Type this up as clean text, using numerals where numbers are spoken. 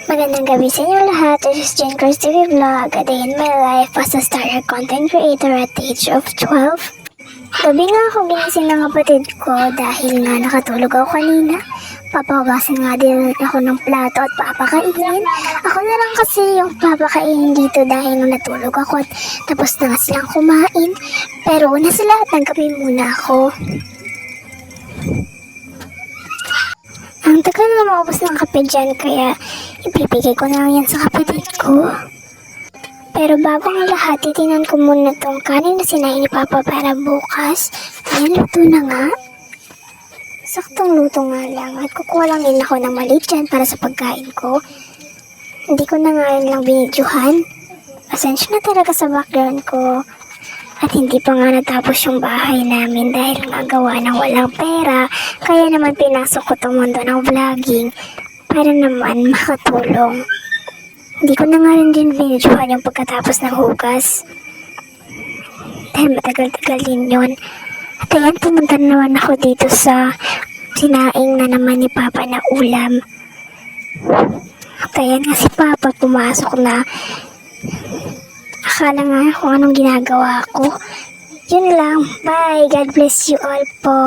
Magandang gabi sa inyo lahat. This is Jen Cruz TV Vlog, a day in my life as a starter content creator at the age of 12. Gabi nga ako ginising ng kapatid ko dahil nga nakatulog ako kanina. Papahugasan nga din ako ng plato at papakainin. Ako na lang kasi yung papakainin dito dahil nung natulog ako at tapos na nga silang kumain. Pero una sa lahat, nagkape muna ako. Ang tagal na maubos ng kape dyan, kaya ibibigay ko na lang yan sa kapatid ko. Pero bago ang lahat, titinan ko muna tong kanin na sinain ni Papa para bukas. Ayan, luto na nga. Saktong luto nga lang. At kukuha lang din ako ng maliit dyan para sa pagkain ko. Hindi ko na nga yun lang binidyohan. Pasensya na talaga sa background ko. At hindi pa nga natapos yung bahay namin dahil nga gawa ng walang pera. Kaya naman pinasok ko tong mundo ng vlogging para naman makatulong. Hindi ko na nga rin din binidyohan yung pagkatapos ng hugas. Dahil matagal-tagal din yun. At ayan, pumunta naman ako dito sa sinaing na naman ni Papa na ulam. At ayan nga si Papa pumasok na. Akala nga kung anong ginagawa ko. Yun lang. Bye. God bless you all po.